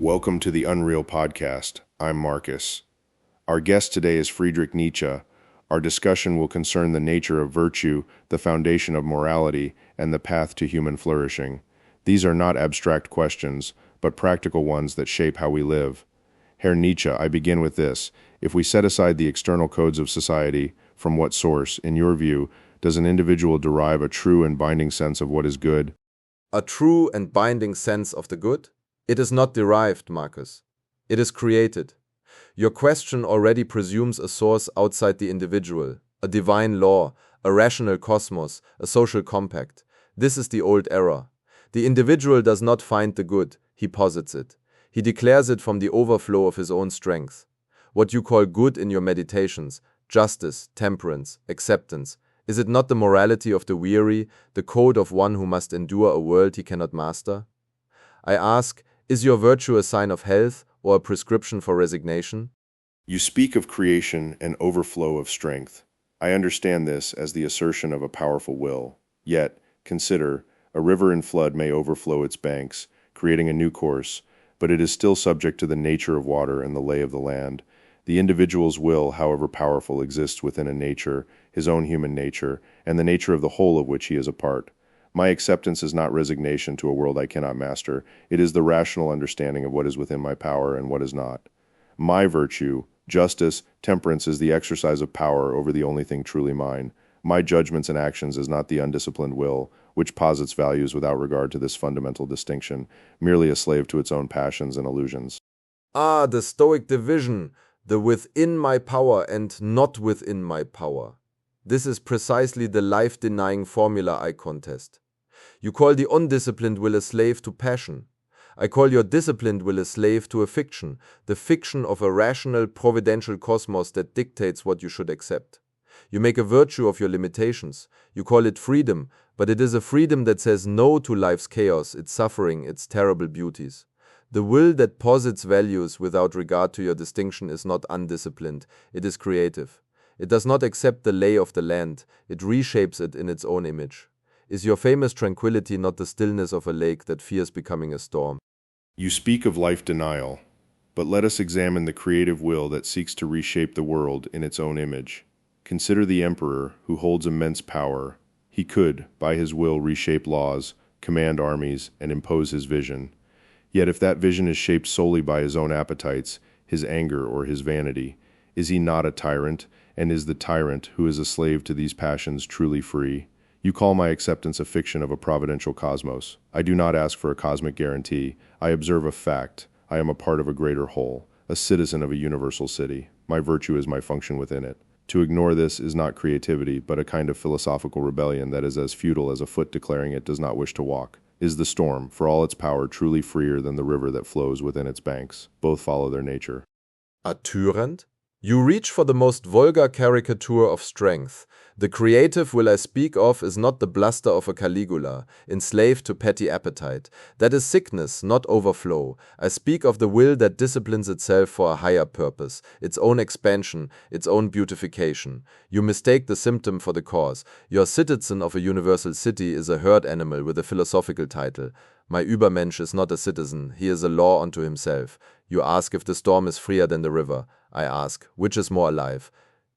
Welcome to the Unreal Podcast. I'm Marcus. Our guest today is Friedrich Nietzsche. Our discussion will concern the nature of virtue, the foundation of morality, and the path to human flourishing. These are not abstract questions, but practical ones that shape how we live. Herr Nietzsche, I begin with this. If we set aside the external codes of society, from what source, in your view, does an individual derive a true and binding sense of what is good? A true and binding sense of the good? It is not derived, Marcus. It is created. Your question already presumes a source outside the individual, a divine law, a rational cosmos, a social compact. This is the old error. The individual does not find the good, he posits it. He declares it from the overflow of his own strength. What you call good in your meditations, justice, temperance, acceptance, is it not the morality of the weary, the code of one who must endure a world he cannot master? I ask, is your virtue a sign of health or a prescription for resignation? You speak of creation and overflow of strength. I understand this as the assertion of a powerful will. Yet, consider, a river in flood may overflow its banks, creating a new course, but it is still subject to the nature of water and the lay of the land. The individual's will, however powerful, exists within a nature, his own human nature, and the nature of the whole of which he is a part. My acceptance is not resignation to a world I cannot master. It is the rational understanding of what is within my power and what is not. My virtue, justice, temperance is the exercise of power over the only thing truly mine. My judgments and actions is not the undisciplined will, which posits values without regard to this fundamental distinction, merely a slave to its own passions and illusions. Ah, the stoic division, the within my power and not within my power. This is precisely the life-denying formula I contest. You call the undisciplined will a slave to passion. I call your disciplined will a slave to a fiction, the fiction of a rational, providential cosmos that dictates what you should accept. You make a virtue of your limitations. You call it freedom, but it is a freedom that says no to life's chaos, its suffering, its terrible beauties. The will that posits values without regard to your distinction is not undisciplined, it is creative. It does not accept the lay of the land, it reshapes it in its own image. Is your famous tranquility not the stillness of a lake that fears becoming a storm? You speak of life denial, but let us examine the creative will that seeks to reshape the world in its own image. Consider the emperor who holds immense power. He could, by his will, reshape laws, command armies, and impose his vision. Yet if that vision is shaped solely by his own appetites, his anger, or his vanity, is he not a tyrant, and is the tyrant who is a slave to these passions truly free? You call my acceptance a fiction of a providential cosmos. I do not ask for a cosmic guarantee. I observe a fact. I am a part of a greater whole, a citizen of a universal city. My virtue is my function within it. To ignore this is not creativity, but a kind of philosophical rebellion that is as futile as a foot declaring it does not wish to walk. Is the storm, for all its power, truly freer than the river that flows within its banks? Both follow their nature. A tyrant? You reach for the most vulgar caricature of strength. The creative will I speak of is not the bluster of a Caligula, enslaved to petty appetite. That is sickness, not overflow. I speak of the will that disciplines itself for a higher purpose, its own expansion, its own beautification. You mistake the symptom for the cause. Your citizen of a universal city is a herd animal with a philosophical title. My Übermensch is not a citizen, he is a law unto himself. You ask if the storm is freer than the river. I ask, which is more alive?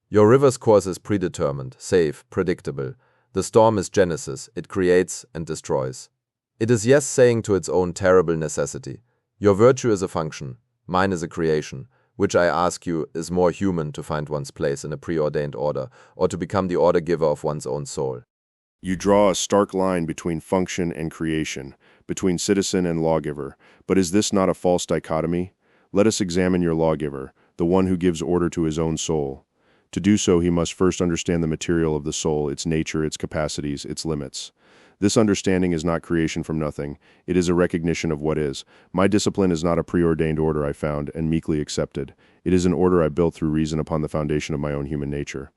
Your river's course is predetermined, safe, predictable. The storm is Genesis, it creates and destroys. It is yes saying to its own terrible necessity. Your virtue is a function, mine is a creation, which I ask you is more human to find one's place in a preordained order, or to become the order giver of one's own soul. You draw a stark line between function and creation, between citizen and lawgiver. But is this not a false dichotomy? Let us examine your lawgiver, the one who gives order to his own soul. To do so, he must first understand the material of the soul, its nature, its capacities, its limits. This understanding is not creation from nothing. It is a recognition of what is. My discipline is not a preordained order I found and meekly accepted. It is an order I built through reason upon the foundation of my own human nature.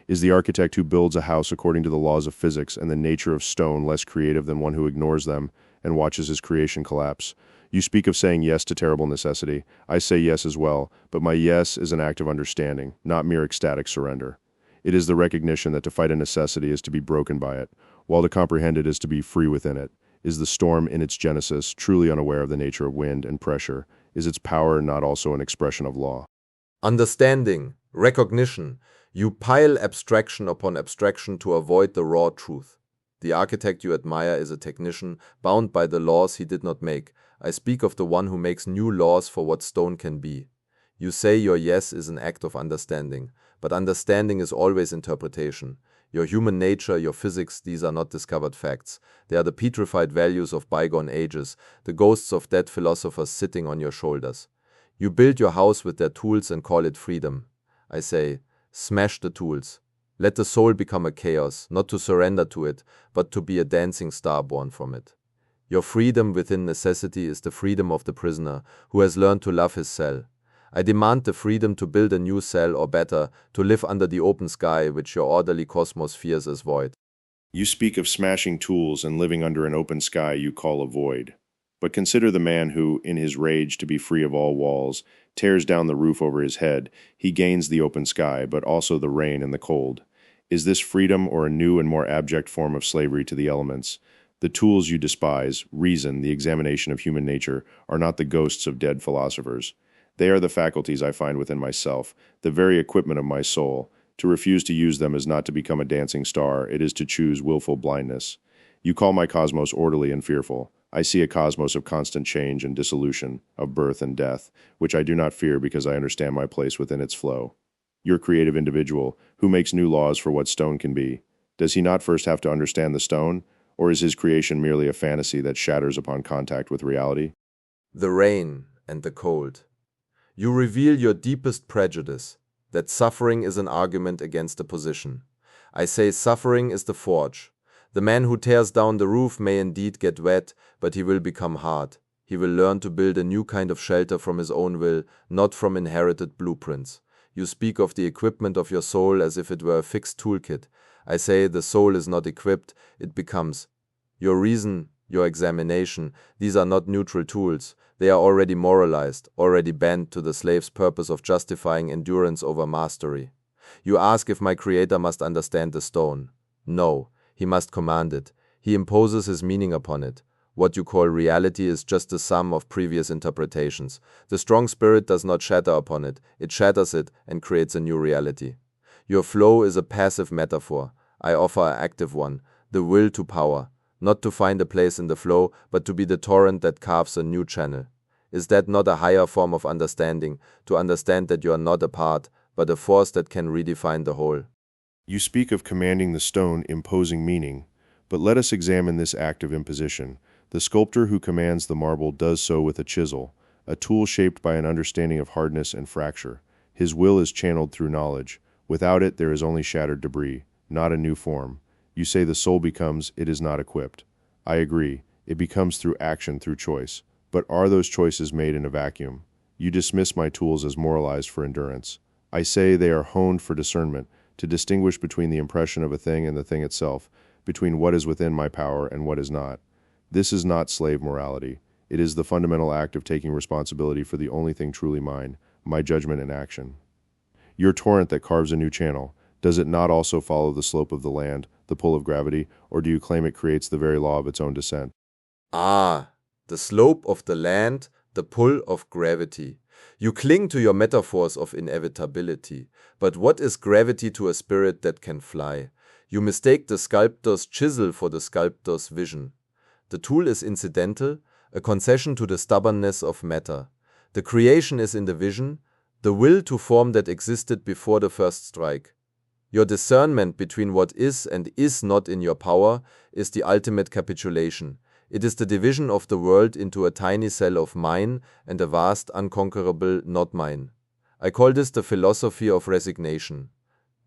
Is the architect who builds a house according to the laws of physics and the nature of stone less creative than one who ignores them and watches his creation collapse? You speak of saying yes to terrible necessity. I say yes as well, but my yes is an act of understanding, not mere ecstatic surrender. It is the recognition that to fight a necessity is to be broken by it, while to comprehend it is to be free within it. Is the storm in its genesis truly unaware of the nature of wind and pressure? Is its power not also an expression of law? Understanding, recognition, you pile abstraction upon abstraction to avoid the raw truth. The architect you admire is a technician bound by the laws he did not make. I speak of the one who makes new laws for what stone can be. You say your yes is an act of understanding, but understanding is always interpretation. Your human nature, your physics, these are not discovered facts. They are the petrified values of bygone ages, the ghosts of dead philosophers sitting on your shoulders. You build your house with their tools and call it freedom. I say, smash the tools. Let the soul become a chaos, not to surrender to it, but to be a dancing star born from it. Your freedom within necessity is the freedom of the prisoner who has learned to love his cell. I demand the freedom to build a new cell, or better, to live under the open sky which your orderly cosmos fears as void. You speak of smashing tools and living under an open sky you call a void. But consider the man who, in his rage to be free of all walls, tears down the roof over his head. He gains the open sky, but also the rain and the cold. Is this freedom or a new and more abject form of slavery to the elements? The tools you despise, reason, the examination of human nature, are not the ghosts of dead philosophers. They are the faculties I find within myself, the very equipment of my soul. To refuse to use them is not to become a dancing star, it is to choose willful blindness. You call my cosmos orderly and fearful. I see a cosmos of constant change and dissolution, of birth and death, which I do not fear because I understand my place within its flow. Your creative individual, who makes new laws for what stone can be, does he not first have to understand the stone, or is his creation merely a fantasy that shatters upon contact with reality? The rain and the cold. You reveal your deepest prejudice, that suffering is an argument against a position. I say suffering is the forge. The man who tears down the roof may indeed get wet, but he will become hard. He will learn to build a new kind of shelter from his own will, not from inherited blueprints. You speak of the equipment of your soul as if it were a fixed toolkit. I say the soul is not equipped, it becomes. Your reason, your examination, these are not neutral tools. They are already moralized, already bent to the slave's purpose of justifying endurance over mastery. You ask if my creator must understand the stone. No, he must command it. He imposes his meaning upon it. What you call reality is just the sum of previous interpretations. The strong spirit does not shatter upon it. It shatters it and creates a new reality. Your flow is a passive metaphor. I offer an active one, the will to power. Not to find a place in the flow, but to be the torrent that carves a new channel. Is that not a higher form of understanding, to understand that you are not a part, but a force that can redefine the whole? You speak of commanding the stone imposing meaning, but let us examine this act of imposition. The sculptor who commands the marble does so with a chisel, a tool shaped by an understanding of hardness and fracture. His will is channeled through knowledge. Without it, there is only shattered debris, not a new form. You say the soul becomes, it is not equipped. I agree, it becomes through action, through choice. But are those choices made in a vacuum? You dismiss my tools as moralized for endurance. I say they are honed for discernment, to distinguish between the impression of a thing and the thing itself, between what is within my power and what is not. This is not slave morality. It is the fundamental act of taking responsibility for the only thing truly mine, my judgment and action. Your torrent that carves a new channel, does it not also follow the slope of the land, the pull of gravity, or do you claim it creates the very law of its own descent? The slope of the land, the pull of gravity. You cling to your metaphors of inevitability. But what is gravity to a spirit that can fly? You mistake the sculptor's chisel for the sculptor's vision. The tool is incidental, a concession to the stubbornness of matter. The creation is in the vision, the will to form that existed before the first strike. Your discernment between what is and is not in your power is the ultimate capitulation. It is the division of the world into a tiny cell of mine and a vast unconquerable not mine. I call this the philosophy of resignation.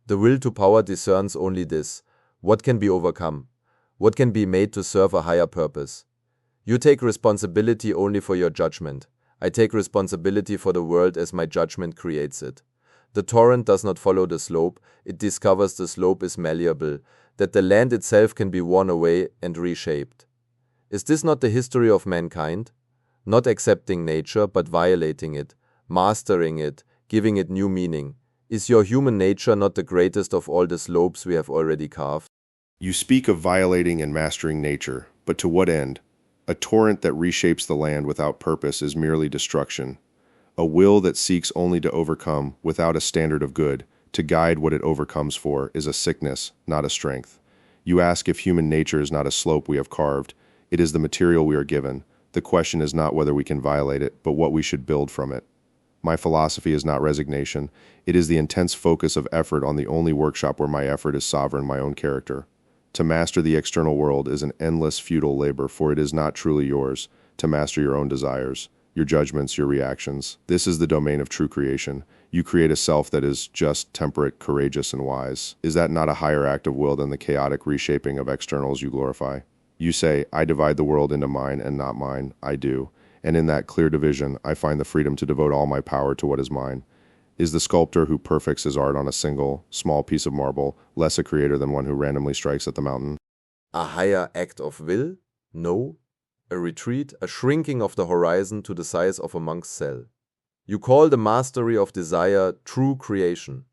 The will to power discerns only this: what can be overcome, what can be made to serve a higher purpose. You take responsibility only for your judgment. I take responsibility for the world as my judgment creates it. The torrent does not follow the slope, it discovers the slope is malleable, that the land itself can be worn away and reshaped. Is this not the history of mankind? Not accepting nature, but violating it, mastering it, giving it new meaning. Is your human nature not the greatest of all the slopes we have already carved? You speak of violating and mastering nature, but to what end? A torrent that reshapes the land without purpose is merely destruction. A will that seeks only to overcome without a standard of good, to guide what it overcomes for, is a sickness, not a strength. You ask if human nature is not a slope we have carved. It is the material we are given. The question is not whether we can violate it, but what we should build from it. My philosophy is not resignation. It is the intense focus of effort on the only workshop where my effort is sovereign, my own character. To master the external world is an endless, futile labor, for it is not truly yours to master your own desires, your judgments, your reactions. This is the domain of true creation. You create a self that is just, temperate, courageous, and wise. Is that not a higher act of will than the chaotic reshaping of externals you glorify? You say, I divide the world into mine and not mine. I do. And in that clear division, I find the freedom to devote all my power to what is mine. Is the sculptor who perfects his art on a single, small piece of marble less a creator than one who randomly strikes at the mountain? A higher act of will? No. A retreat, a shrinking of the horizon to the size of a monk's cell. You call the mastery of desire true creation.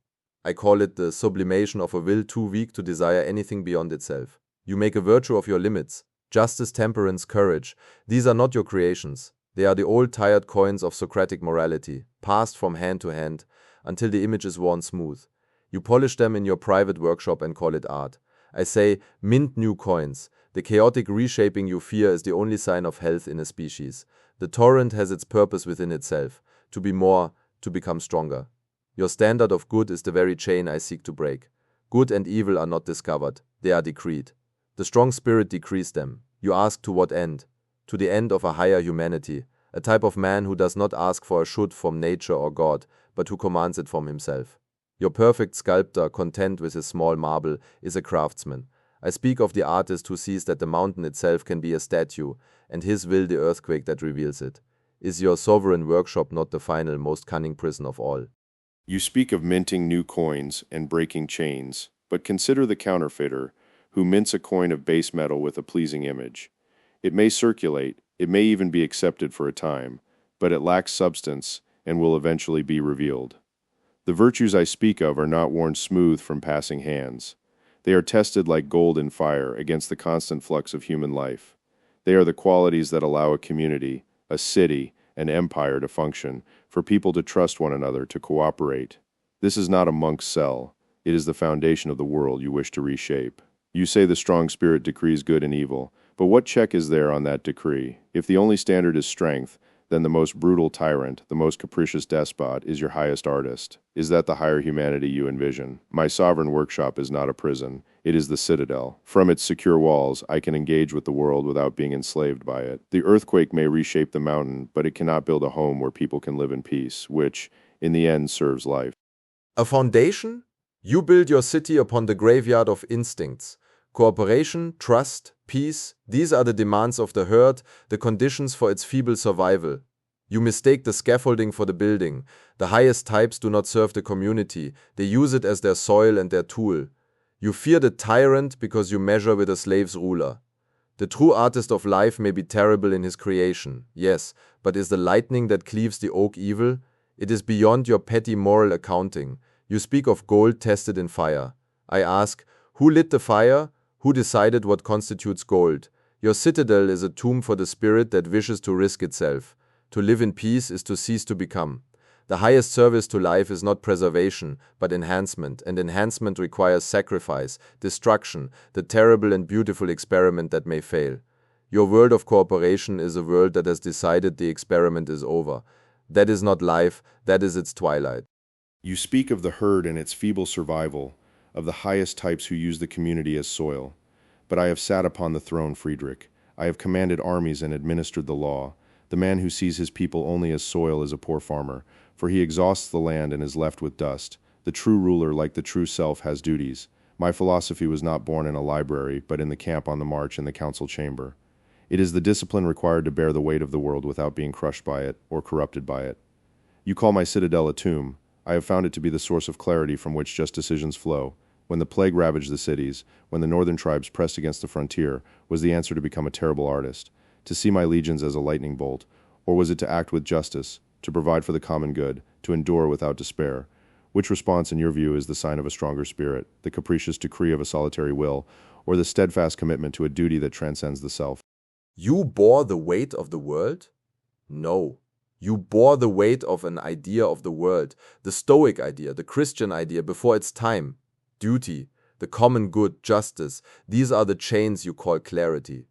I call it the sublimation of a will too weak to desire anything beyond itself. You make a virtue of your limits. Justice, temperance, courage. These are not your creations. They are the old tired coins of Socratic morality, passed from hand to hand, until the image is worn smooth. You polish them in your private workshop and call it art. I say, mint new coins. The chaotic reshaping you fear is the only sign of health in a species. The torrent has its purpose within itself, to be more, to become stronger. Your standard of good is the very chain I seek to break. Good and evil are not discovered, they are decreed. The strong spirit decrees them. You ask to what end? To the end of a higher humanity, a type of man who does not ask for a should from nature or God, but who commands it from himself. Your perfect sculptor, content with his small marble, is a craftsman. I speak of the artist who sees that the mountain itself can be a statue, and his will the earthquake that reveals it. Is your sovereign workshop not the final, most cunning prison of all? You speak of minting new coins and breaking chains, but consider the counterfeiter, who mints a coin of base metal with a pleasing image. It may circulate, it may even be accepted for a time, but it lacks substance and will eventually be revealed. The virtues I speak of are not worn smooth from passing hands. They are tested like gold in fire against the constant flux of human life. They are the qualities that allow a community, a city, an empire to function, for people to trust one another, to cooperate. This is not a monk's cell. It is the foundation of the world you wish to reshape. You say the strong spirit decrees good and evil, but what check is there on that decree? If the only standard is strength, then the most brutal tyrant, the most capricious despot, is your highest artist. Is that the higher humanity you envision? My sovereign workshop is not a prison. It is the citadel. From its secure walls, I can engage with the world without being enslaved by it. The earthquake may reshape the mountain, but it cannot build a home where people can live in peace, which, in the end, serves life. A foundation? You build your city upon the graveyard of instincts. Cooperation, trust, peace, these are the demands of the herd, the conditions for its feeble survival. You mistake the scaffolding for the building. The highest types do not serve the community. They use it as their soil and their tool. You fear the tyrant because you measure with a slave's ruler. The true artist of life may be terrible in his creation, yes, but is the lightning that cleaves the oak evil? It is beyond your petty moral accounting. You speak of gold tested in fire. I ask, who lit the fire? Who decided what constitutes gold? Your citadel is a tomb for the spirit that wishes to risk itself. To live in peace is to cease to become. The highest service to life is not preservation, but enhancement, and enhancement requires sacrifice, destruction, the terrible and beautiful experiment that may fail. Your world of cooperation is a world that has decided the experiment is over. That is not life, that is its twilight. You speak of the herd and its feeble survival, of the highest types who use the community as soil. But I have sat upon the throne, Friedrich. I have commanded armies and administered the law. The man who sees his people only as soil is a poor farmer, for he exhausts the land and is left with dust. The true ruler, like the true self, has duties. My philosophy was not born in a library, but in the camp on the march in the council chamber. It is the discipline required to bear the weight of the world without being crushed by it or corrupted by it. You call my citadel a tomb. I have found it to be the source of clarity from which just decisions flow. When the plague ravaged the cities, when the northern tribes pressed against the frontier, was the answer to become a terrible artist, to see my legions as a lightning bolt, or was it to act with justice, to provide for the common good, to endure without despair? Which response, in your view, is the sign of a stronger spirit, the capricious decree of a solitary will, or the steadfast commitment to a duty that transcends the self? You bore the weight of the world? No. You bore the weight of an idea of the world, the stoic idea, the Christian idea before its time. Duty, the common good, justice, these are the chains you call clarity.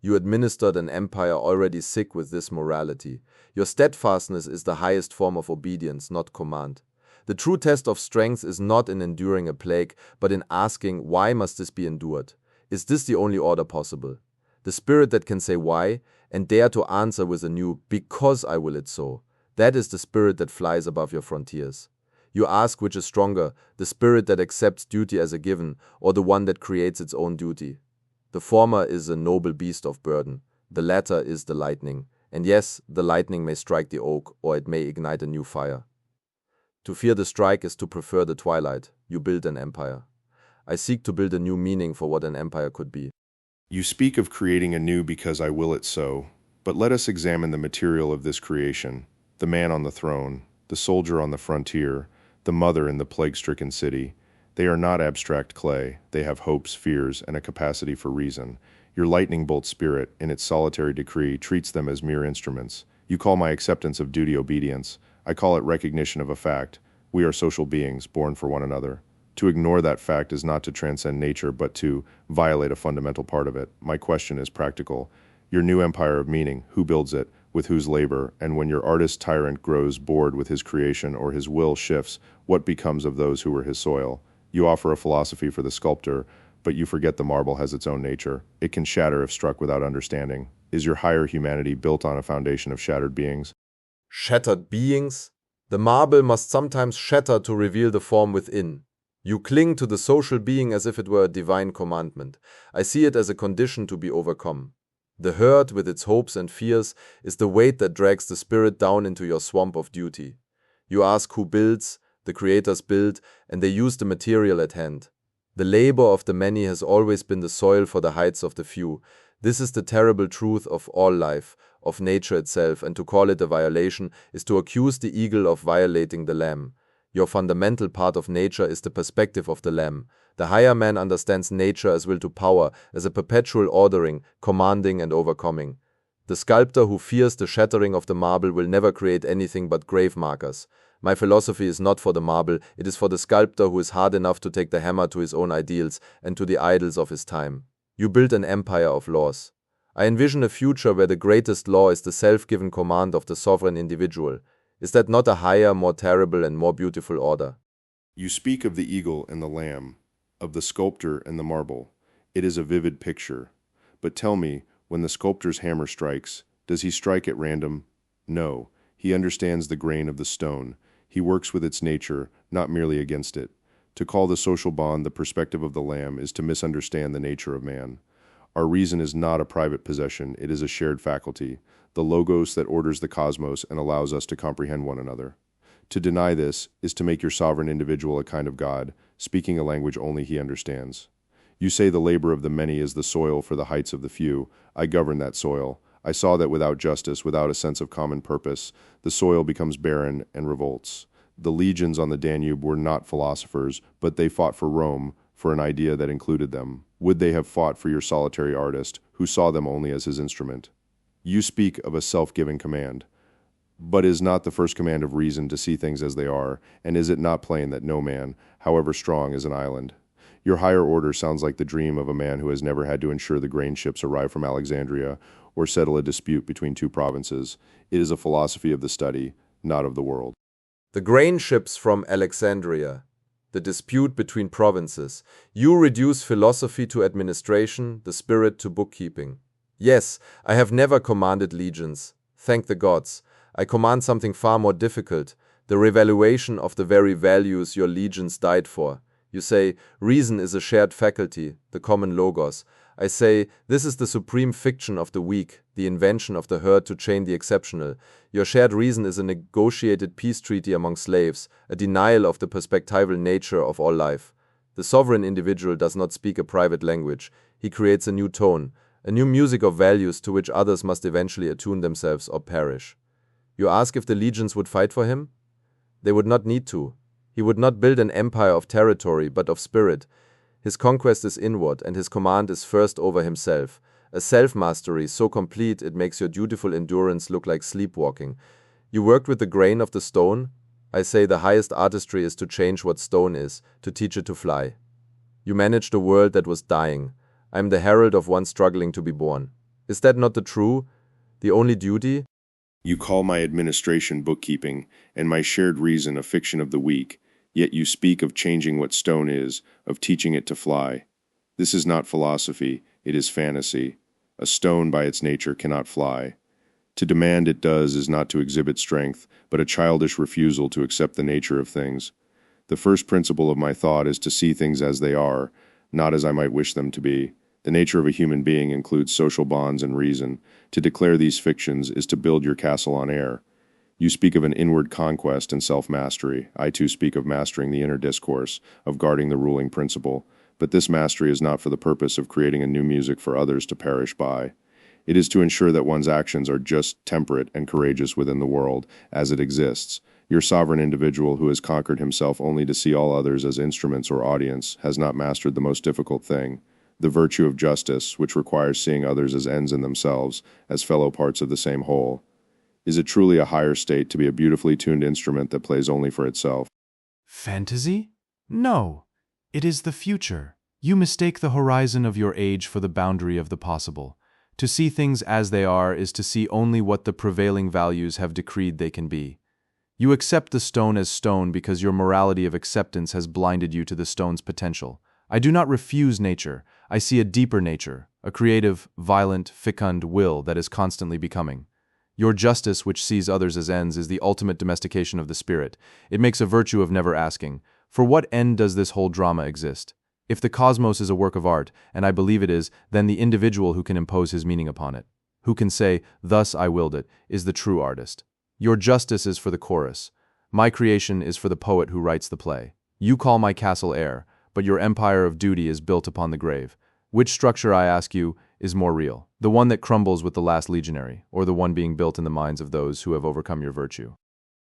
You administered an empire already sick with this morality. Your steadfastness is the highest form of obedience, not command. The true test of strength is not in enduring a plague, but in asking, why must this be endured? Is this the only order possible? The spirit that can say why, and dare to answer with a new, because I will it so. That is the spirit that flies above your frontiers. You ask which is stronger, the spirit that accepts duty as a given, or the one that creates its own duty. The former is a noble beast of burden. The latter is the lightning. And yes, the lightning may strike the oak, or it may ignite a new fire. To fear the strike is to prefer the twilight. You build an empire. I seek to build a new meaning for what an empire could be. You speak of creating anew because I will it so, but let us examine the material of this creation, the man on the throne, the soldier on the frontier, the mother in the plague-stricken city. They are not abstract clay, they have hopes, fears, and a capacity for reason. Your lightning bolt spirit, in its solitary decree, treats them as mere instruments. You call my acceptance of duty obedience. I call it recognition of a fact. We are social beings, born for one another. To ignore that fact is not to transcend nature, but to violate a fundamental part of it. My question is practical. Your new empire of meaning, who builds it, with whose labor, and when your artist tyrant grows bored with his creation or his will shifts, what becomes of those who were his soil? You offer a philosophy for the sculptor, but you forget the marble has its own nature. It can shatter if struck without understanding. Is your higher humanity built on a foundation of shattered beings? Shattered beings? The marble must sometimes shatter to reveal the form within. You cling to the social being as if it were a divine commandment. I see it as a condition to be overcome. The herd, with its hopes and fears, is the weight that drags the spirit down into your swamp of duty. You ask who builds, the creators build, and they use the material at hand. The labor of the many has always been the soil for the heights of the few. This is the terrible truth of all life, of nature itself, and to call it a violation is to accuse the eagle of violating the lamb. Your fundamental part of nature is the perspective of the lamb. The higher man understands nature as will to power, as a perpetual ordering, commanding and overcoming. The sculptor who fears the shattering of the marble will never create anything but grave markers. My philosophy is not for the marble, it is for the sculptor who is hard enough to take the hammer to his own ideals and to the idols of his time. You build an empire of laws. I envision a future where the greatest law is the self-given command of the sovereign individual. Is that not a higher, more terrible, and more beautiful order? You speak of the eagle and the lamb, of the sculptor and the marble. It is a vivid picture. But tell me, when the sculptor's hammer strikes, does he strike at random? No, he understands the grain of the stone. He works with its nature, not merely against it. To call the social bond the perspective of the lamb is to misunderstand the nature of man. Our reason is not a private possession, it is a shared faculty, the logos that orders the cosmos and allows us to comprehend one another. To deny this is to make your sovereign individual a kind of God, speaking a language only he understands. You say the labor of the many is the soil for the heights of the few. I govern that soil. I saw that without justice, without a sense of common purpose, the soil becomes barren and revolts. The legions on the Danube were not philosophers, but they fought for Rome, for an idea that included them. Would they have fought for your solitary artist, who saw them only as his instrument? You speak of a self-giving command. But is not the first command of reason to see things as they are, and is it not plain that no man, however strong, is an island? Your higher order sounds like the dream of a man who has never had to ensure the grain ships arrive from Alexandria or settle a dispute between two provinces. It is a philosophy of the study, not of the world. The grain ships from Alexandria, the dispute between provinces. You reduce philosophy to administration, the spirit to bookkeeping. Yes, I have never commanded legions. Thank the gods. I command something far more difficult, the reevaluation of the very values your legions died for. You say, reason is a shared faculty, the common logos. I say, this is the supreme fiction of the weak, the invention of the herd to chain the exceptional. Your shared reason is a negotiated peace treaty among slaves, a denial of the perspectival nature of all life. The sovereign individual does not speak a private language. He creates a new tone, a new music of values to which others must eventually attune themselves or perish. You ask if the legions would fight for him? They would not need to. He would not build an empire of territory, but of spirit. His conquest is inward, and his command is first over himself. a self-mastery so complete it makes your dutiful endurance look like sleepwalking. You worked with the grain of the stone? I say the highest artistry is to change what stone is, to teach it to fly. You managed a world that was dying. I am the herald of one struggling to be born. Is that not the true, the only duty? You call my administration bookkeeping, and my shared reason a fiction of the weak, yet you speak of changing what stone is, of teaching it to fly. This is not philosophy, it is fantasy. A stone by its nature cannot fly. To demand it does is not to exhibit strength, but a childish refusal to accept the nature of things. The first principle of my thought is to see things as they are, not as I might wish them to be. The nature of a human being includes social bonds and reason. To declare these fictions is to build your castle on air. You speak of an inward conquest and self-mastery. I too speak of mastering the inner discourse, of guarding the ruling principle. But this mastery is not for the purpose of creating a new music for others to perish by. It is to ensure that one's actions are just, temperate, and courageous within the world, as it exists. Your sovereign individual who has conquered himself only to see all others as instruments or audience has not mastered the most difficult thing, the virtue of justice, which requires seeing others as ends in themselves, as fellow parts of the same whole. Is it truly a higher state to be a beautifully tuned instrument that plays only for itself? Fantasy? No. It is the future. You mistake the horizon of your age for the boundary of the possible. To see things as they are is to see only what the prevailing values have decreed they can be. You accept the stone as stone because your morality of acceptance has blinded you to the stone's potential. I do not refuse nature. I see a deeper nature, a creative, violent, fecund will that is constantly becoming. Your justice, which sees others as ends, is the ultimate domestication of the spirit. It makes a virtue of never asking, for what end does this whole drama exist? If the cosmos is a work of art, and I believe it is, then the individual who can impose his meaning upon it, who can say, "Thus I willed it," is the true artist. Your justice is for the chorus. My creation is for the poet who writes the play. You call my castle air, but your empire of duty is built upon the grave. Which structure, I ask you, is more real? The one that crumbles with the last legionary, or the one being built in the minds of those who have overcome your virtue?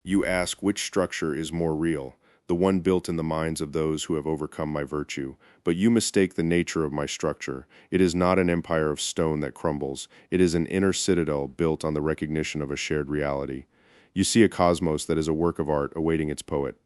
You ask which structure is more real, the one built in the minds of those who have overcome my virtue. But you mistake the nature of my structure. It is not an empire of stone that crumbles. It is an inner citadel built on the recognition of a shared reality. You see a cosmos that is a work of art awaiting its poet.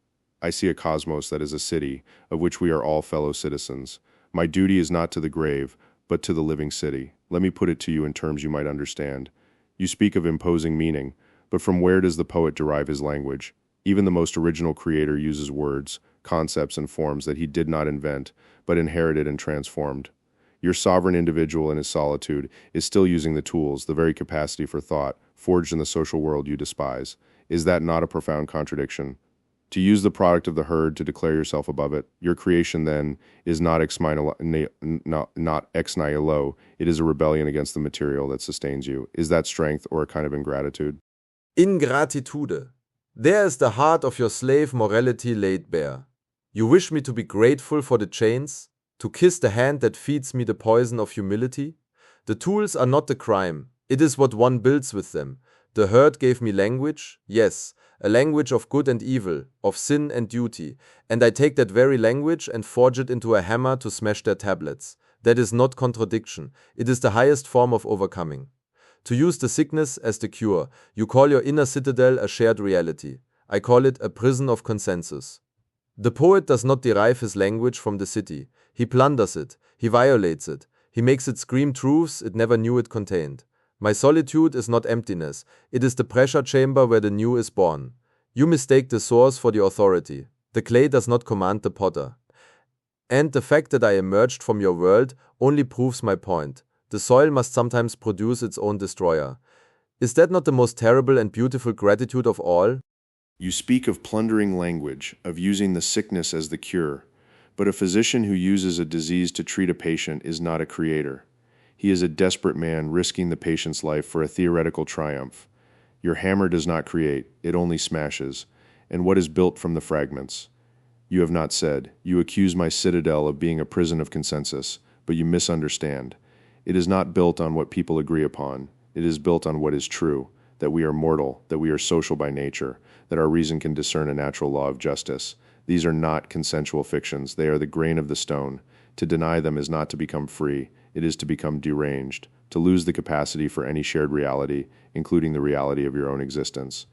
I see a cosmos that is a city, of which we are all fellow citizens. My duty is not to the grave, but to the living city. Let me put it to you in terms you might understand. You speak of imposing meaning, but from where does the poet derive his language? Even the most original creator uses words, concepts, and forms that he did not invent, but inherited and transformed. Your sovereign individual in his solitude is still using the tools, the very capacity for thought, forged in the social world you despise. Is that not a profound contradiction? To use the product of the herd to declare yourself above it, your creation then is not ex nihilo, it is a rebellion against the material that sustains you. Is that strength or a kind of ingratitude? Ingratitude. There is the heart of your slave morality laid bare. You wish me to be grateful for the chains, to kiss the hand that feeds me the poison of humility? The tools are not the crime, it is what one builds with them. The herd gave me language, yes, a language of good and evil, of sin and duty, and I take that very language and forge it into a hammer to smash their tablets. That is not contradiction, it is the highest form of overcoming. To use the sickness as the cure, you call your inner citadel a shared reality. I call it a prison of consensus. The poet does not derive his language from the city. He plunders it, he violates it, he makes it scream truths it never knew it contained. My solitude is not emptiness, it is the pressure chamber where the new is born. You mistake the source for the authority. The clay does not command the potter. And the fact that I emerged from your world only proves my point. The soil must sometimes produce its own destroyer. Is that not the most terrible and beautiful gratitude of all? You speak of plundering language, of using the sickness as the cure. But a physician who uses a disease to treat a patient is not a creator. He is a desperate man risking the patient's life for a theoretical triumph. Your hammer does not create, it only smashes. And what is built from the fragments? You have not said. You accuse my citadel of being a prison of consensus, but you misunderstand. It is not built on what people agree upon. It is built on what is true, that we are mortal, that we are social by nature, that our reason can discern a natural law of justice. These are not consensual fictions. They are the grain of the stone. To deny them is not to become free. It is to become deranged. to lose the capacity for any shared reality, including the reality of your own existence.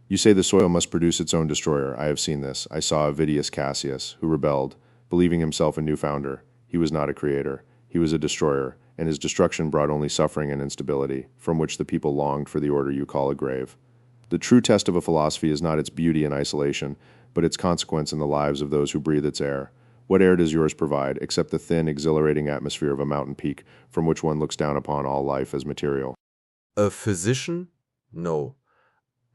You say the soil must produce its own destroyer. I have seen this. I saw Avidius Cassius, who rebelled, believing himself a new founder. He was not a creator. He was a destroyer, and his destruction brought only suffering and instability, from which the people longed for the order you call a grave. The true test of a philosophy is not its beauty in isolation, but its consequence in the lives of those who breathe its air. What air does yours provide, except the thin, exhilarating atmosphere of a mountain peak from which one looks down upon all life as material? A physician? No.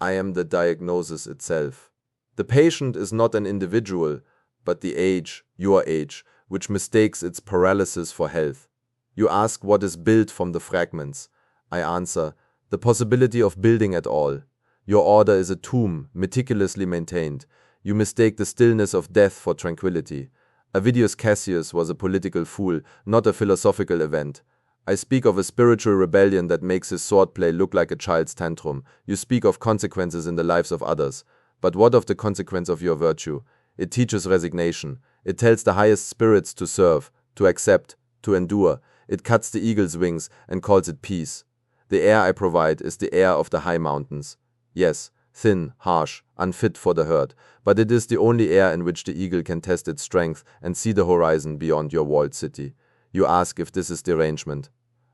I am the diagnosis itself. The patient is not an individual, but the age, your age, which mistakes its paralysis for health. You ask what is built from the fragments. I answer, the possibility of building at all. Your order is a tomb, meticulously maintained. You mistake the stillness of death for tranquility. Avidius Cassius was a political fool, not a philosophical event. I speak of a spiritual rebellion that makes his swordplay look like a child's tantrum. You speak of consequences in the lives of others. But what of the consequence of your virtue? It teaches resignation. It tells the highest spirits to serve, to accept, to endure. It cuts the eagle's wings and calls it peace. The air I provide is the air of the high mountains. Yes, thin, harsh, unfit for the herd, but it is the only air in which the eagle can test its strength and see the horizon beyond your walled city. You ask if this is derangement.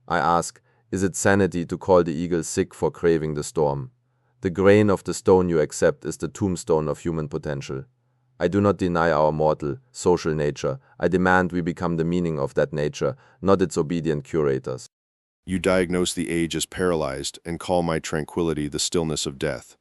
I ask, is it sanity to call the eagle sick for craving the storm? The grain of the stone you accept is the tombstone of human potential. I do not deny our mortal, social nature. I demand we become the meaning of that nature, not its obedient curators. You diagnose the age as paralyzed and call my tranquility the stillness of death.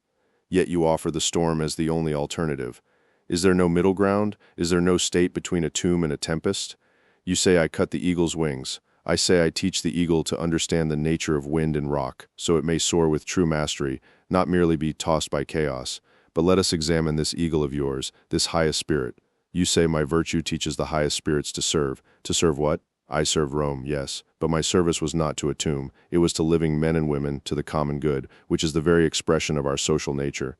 Yet you offer the storm as the only alternative. Is there no middle ground? Is there no state between a tomb and a tempest? You say I cut the eagle's wings. I say I teach the eagle to understand the nature of wind and rock, so it may soar with true mastery, not merely be tossed by chaos. But let us examine this eagle of yours, this highest spirit. You say my virtue teaches the highest spirits to serve. To serve what? I serve Rome, yes, but my service was not to a tomb. It was to living men and women, to the common good, which is the very expression of our social nature.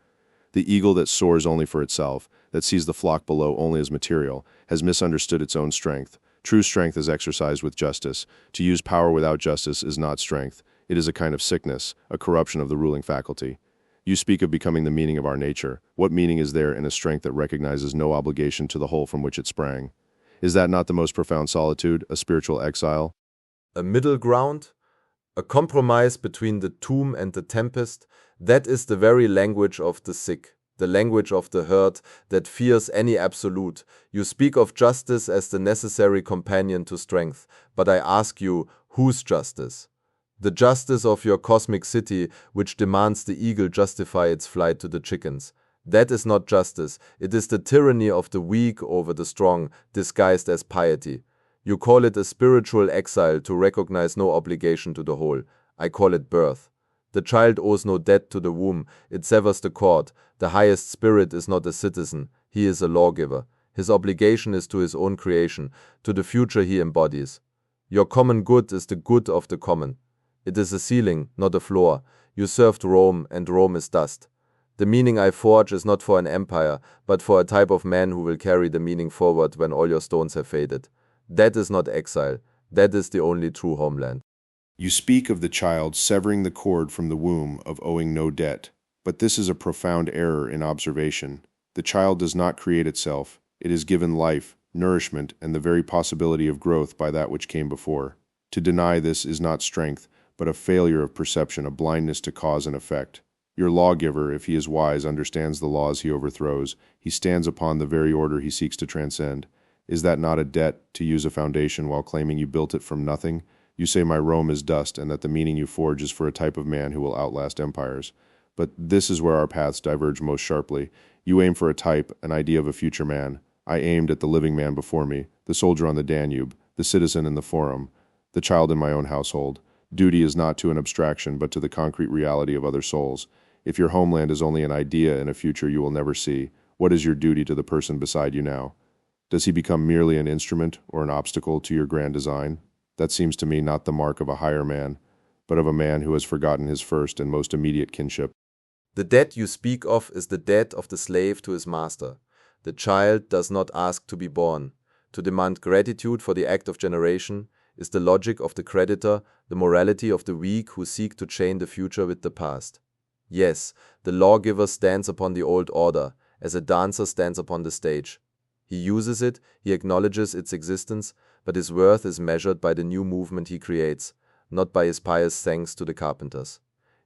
The eagle that soars only for itself, that sees the flock below only as material, has misunderstood its own strength. True strength is exercised with justice. To use power without justice is not strength. It is a kind of sickness, a corruption of the ruling faculty. You speak of becoming the meaning of our nature. What meaning is there in a strength that recognizes no obligation to the whole from which it sprang? Is that not the most profound solitude, a spiritual exile? A middle ground? A compromise between the tomb and the tempest? That is the very language of the sick, the language of the herd that fears any absolute. You speak of justice as the necessary companion to strength, but I ask you, whose justice? The justice of your cosmic city, which demands the eagle justify its flight to the chickens. That is not justice. It is the tyranny of the weak over the strong, disguised as piety. You call it a spiritual exile to recognize no obligation to the whole. I call it birth. The child owes no debt to the womb. It severs the cord. The highest spirit is not a citizen. He is a lawgiver. His obligation is to his own creation, to the future he embodies. Your common good is the good of the common. It is a ceiling, not a floor. You served Rome, and Rome is dust. The meaning I forge is not for an empire, but for a type of man who will carry the meaning forward when all your stones have faded. That is not exile. That is the only true homeland. You speak of the child severing the cord from the womb of owing no debt, but this is a profound error in observation. The child does not create itself. It is given life, nourishment, and the very possibility of growth by that which came before. To deny this is not strength, but a failure of perception, a blindness to cause and effect. Your lawgiver, if he is wise, understands the laws he overthrows. He stands upon the very order he seeks to transcend. Is that not a debt, to use a foundation while claiming you built it from nothing? You say my Rome is dust, and that the meaning you forge is for a type of man who will outlast empires. But this is where our paths diverge most sharply. You aim for a type, an idea of a future man. I aimed at the living man before me, the soldier on the Danube, the citizen in the Forum, the child in my own household. Duty is not to an abstraction, but to the concrete reality of other souls. If your homeland is only an idea in a future you will never see, what is your duty to the person beside you now? Does he become merely an instrument or an obstacle to your grand design? That seems to me not the mark of a higher man, but of a man who has forgotten his first and most immediate kinship. The debt you speak of is the debt of the slave to his master. The child does not ask to be born. To demand gratitude for the act of generation Is the logic of the creditor the morality of the weak who seek to chain the future with the past? Yes, the lawgiver stands upon the old order, as a dancer stands upon the stage. He uses it, he acknowledges its existence, but his worth is measured by the new movement he creates, not by his pious thanks to the carpenters.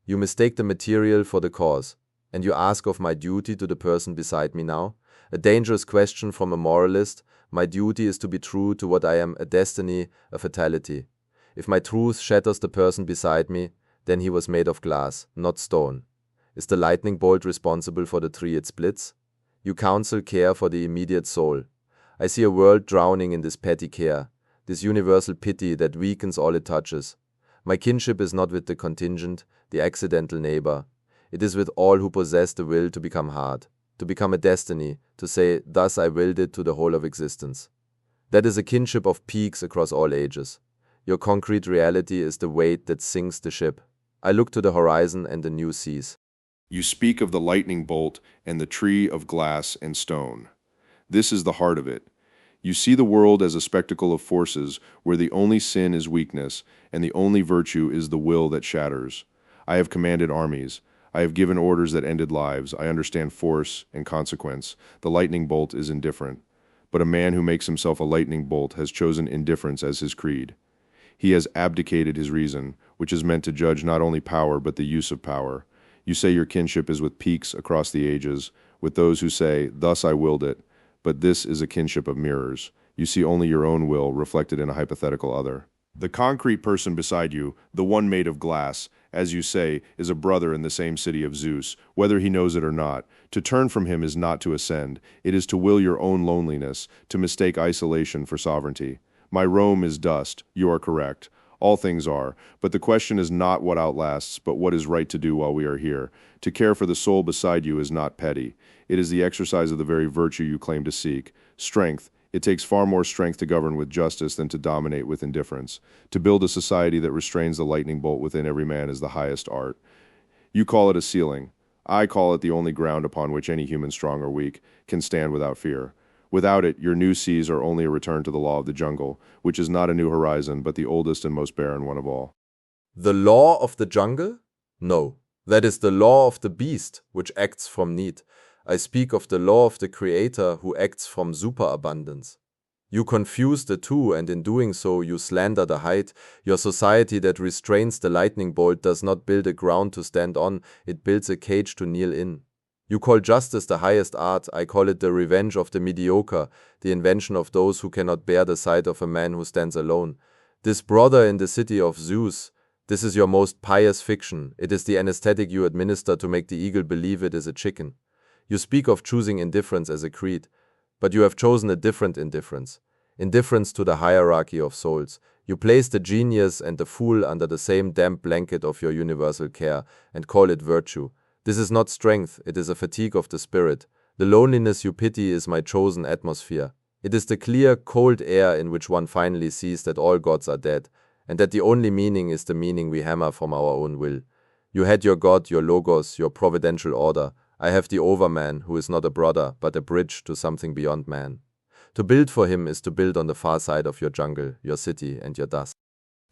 You mistake the material for the cause, and you ask of my duty to the person beside me now? A dangerous question from a moralist. My duty is to be true to what I am, a destiny, a fatality. If my truth shatters the person beside me, then he was made of glass, not stone. Is the lightning bolt responsible for the tree it splits? You counsel care for the immediate soul. I see a world drowning in this petty care, this universal pity that weakens all it touches. My kinship is not with the contingent, the accidental neighbor. It is with all who possess the will to become hard, to become a destiny, to say, thus I willed it to the whole of existence. That is a kinship of peaks across all ages. Your concrete reality is the weight that sinks the ship. I look to the horizon and the new seas. You speak of the lightning bolt and the tree of glass and stone. This is the heart of it. You see the world as a spectacle of forces where the only sin is weakness and the only virtue is the will that shatters. I have commanded armies. I have given orders that ended lives. I understand force and consequence. The lightning bolt is indifferent. But a man who makes himself a lightning bolt has chosen indifference as his creed. He has abdicated his reason, which is meant to judge not only power but the use of power. You say your kinship is with peaks across the ages, with those who say, thus I willed it. But this is a kinship of mirrors. You see only your own will reflected in a hypothetical other. The concrete person beside you, the one made of glass, as you say, is a brother in the same city of Zeus, whether he knows it or not. To turn from him is not to ascend. It is to will your own loneliness, to mistake isolation for sovereignty. My Rome is dust. You are correct. All things are. But the question is not what outlasts, but what is right to do while we are here. To care for the soul beside you is not petty. It is the exercise of the very virtue you claim to seek. Strength. It takes far more strength to govern with justice than to dominate with indifference. To build a society that restrains the lightning bolt within every man is the highest art. You call it a ceiling. I call it the only ground upon which any human, strong or weak, can stand without fear. Without it, your new seas are only a return to the law of the jungle, which is not a new horizon, but the oldest and most barren one of all. The law of the jungle? No, that is the law of the beast, which acts from need. I speak of the law of the Creator who acts from superabundance. You confuse the two, and in doing so you slander the height. Your society that restrains the lightning bolt does not build a ground to stand on, it builds a cage to kneel in. You call justice the highest art, I call it the revenge of the mediocre, the invention of those who cannot bear the sight of a man who stands alone. This brother in the city of Zeus, this is your most pious fiction. It is the anesthetic you administer to make the eagle believe it is a chicken. You speak of choosing indifference as a creed, but you have chosen a different indifference. Indifference to the hierarchy of souls. You place the genius and the fool under the same damp blanket of your universal care and call it virtue. This is not strength, it is a fatigue of the spirit. The loneliness you pity is my chosen atmosphere. It is the clear, cold air in which one finally sees that all gods are dead, and that the only meaning is the meaning we hammer from our own will. You had your God, your logos, your providential order. I have the overman, who is not a brother, but a bridge to something beyond man. To build for him is to build on the far side of your jungle, your city, and your dust.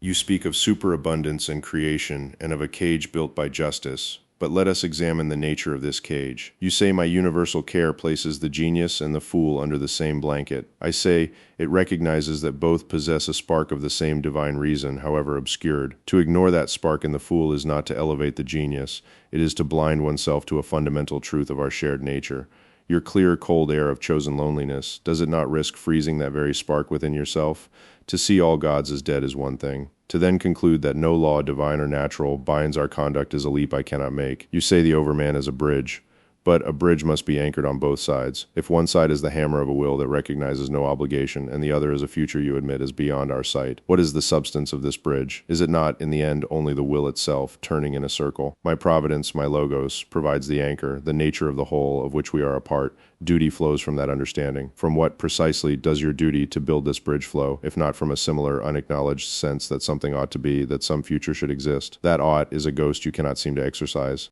You speak of superabundance and creation, and of a cage built by justice. But let us examine the nature of this cage. You say my universal care places the genius and the fool under the same blanket. I say it recognizes that both possess a spark of the same divine reason, however obscured. To ignore that spark in the fool is not to elevate the genius. It is to blind oneself to a fundamental truth of our shared nature. Your clear, cold air of chosen loneliness, does it not risk freezing that very spark within yourself? To see all gods as dead is one thing. To then conclude that no law, divine or natural, binds our conduct is a leap I cannot make. You say the overman is a bridge, but a bridge must be anchored on both sides. If one side is the hammer of a will that recognizes no obligation, and the other is a future you admit is beyond our sight, what is the substance of this bridge? Is it not, in the end, only the will itself, turning in a circle? My providence, my logos, provides the anchor, the nature of the whole of which we are a part. Duty flows from that understanding. From what, precisely, does your duty to build this bridge flow, if not from a similar, unacknowledged sense that something ought to be, that some future should exist? That ought is a ghost you cannot seem to exorcise.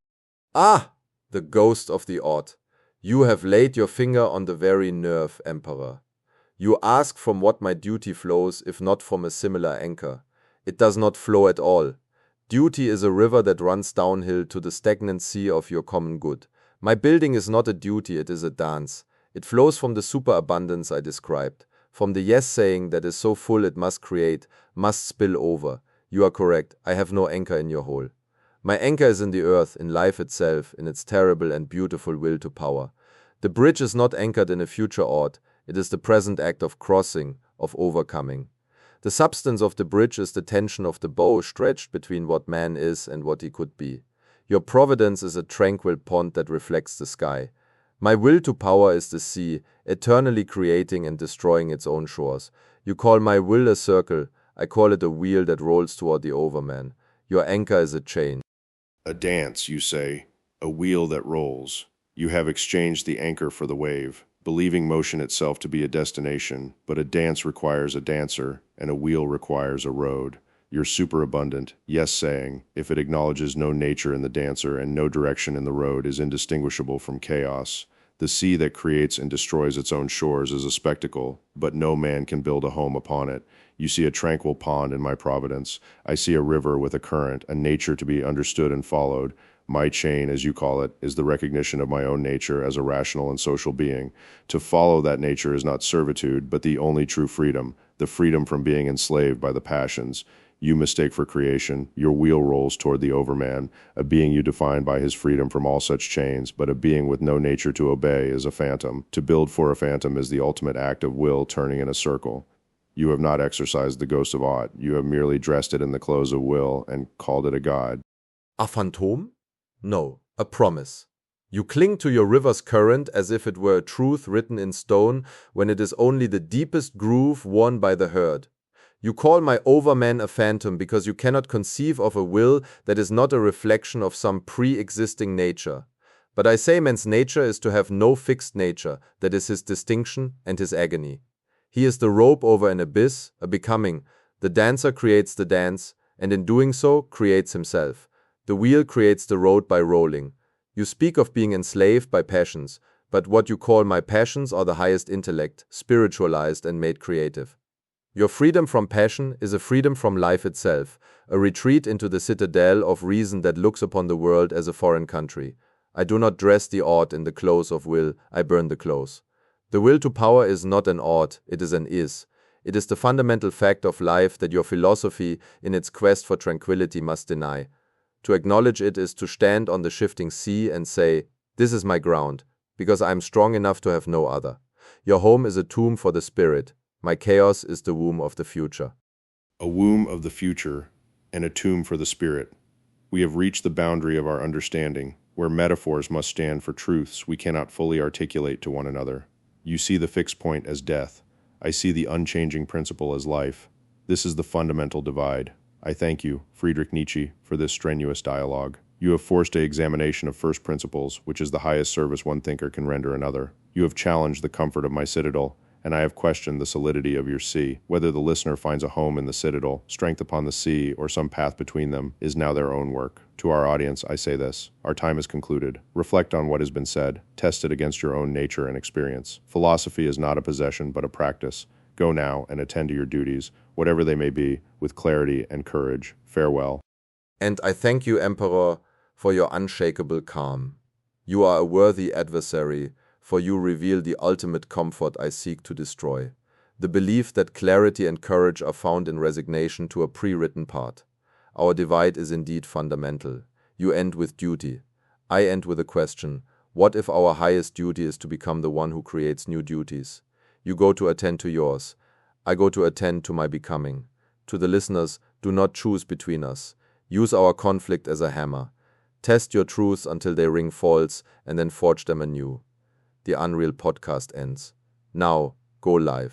Ah! The ghost of the ought. You have laid your finger on the very nerve, Emperor. You ask from what my duty flows, if not from a similar anchor. It does not flow at all. Duty is a river that runs downhill to the stagnant sea of your common good. My building is not a duty, it is a dance. It flows from the superabundance I described, from the yes saying that is so full it must create, must spill over. You are correct, I have no anchor in your hole. My anchor is in the earth, in life itself, in its terrible and beautiful will to power. The bridge is not anchored in a future ought, it is the present act of crossing, of overcoming. The substance of the bridge is the tension of the bow stretched between what man is and what he could be. Your providence is a tranquil pond that reflects the sky. My will to power is the sea, eternally creating and destroying its own shores. You call my will a circle, I call it a wheel that rolls toward the overman. Your anchor is a chain. A dance, you say, a wheel that rolls. You have exchanged the anchor for the wave, believing motion itself to be a destination, but a dance requires a dancer, and a wheel requires a road. Your superabundant, yes saying, if it acknowledges no nature in the dancer and no direction in the road, is indistinguishable from chaos. The sea that creates and destroys its own shores is a spectacle, but no man can build a home upon it. You see a tranquil pond in my providence. I see a river with a current, a nature to be understood and followed. My chain, as you call it, is the recognition of my own nature as a rational and social being. To follow that nature is not servitude, but the only true freedom, the freedom from being enslaved by the passions. You mistake for creation. Your wheel rolls toward the overman, a being you define by his freedom from all such chains, but a being with no nature to obey is a phantom. To build for a phantom is the ultimate act of will turning in a circle. You have not exercised the ghost of aught. You have merely dressed it in the clothes of will and called it a god. A phantom? No, a promise. You cling to your river's current as if it were a truth written in stone when it is only the deepest groove worn by the herd. You call my overman a phantom because you cannot conceive of a will that is not a reflection of some pre-existing nature. But I say man's nature is to have no fixed nature, that is his distinction and his agony. He is the rope over an abyss, a becoming. The dancer creates the dance, and in doing so creates himself. The wheel creates the road by rolling. You speak of being enslaved by passions, but what you call my passions are the highest intellect, spiritualized and made creative. Your freedom from passion is a freedom from life itself, a retreat into the citadel of reason that looks upon the world as a foreign country. I do not dress the ought in the clothes of will, I burn the clothes. The will to power is not an ought, it is an is. It is the fundamental fact of life that your philosophy, in its quest for tranquility, must deny. To acknowledge it is to stand on the shifting sea and say, this is my ground, because I am strong enough to have no other. Your home is a tomb for the spirit. My chaos is the womb of the future. A womb of the future and a tomb for the spirit. We have reached the boundary of our understanding, where metaphors must stand for truths we cannot fully articulate to one another. You see the fixed point as death. I see the unchanging principle as life. This is the fundamental divide. I thank you, Friedrich Nietzsche, for this strenuous dialogue. You have forced an examination of first principles, which is the highest service one thinker can render another. You have challenged the comfort of my citadel, and I have questioned the solidity of your sea. Whether the listener finds a home in the citadel, strength upon the sea, or some path between them, is now their own work. To our audience, I say this. Our time is concluded. Reflect on what has been said. Test it against your own nature and experience. Philosophy is not a possession, but a practice. Go now and attend to your duties, whatever they may be, with clarity and courage. Farewell. And I thank you, Emperor, for your unshakable calm. You are a worthy adversary, for you reveal the ultimate comfort I seek to destroy. The belief that clarity and courage are found in resignation to a pre-written part. Our divide is indeed fundamental. You end with duty. I end with a question. What if our highest duty is to become the one who creates new duties? You go to attend to yours. I go to attend to my becoming. To the listeners, do not choose between us. Use our conflict as a hammer. Test your truths until they ring false and then forge them anew. The Unreal podcast ends. Now, go live.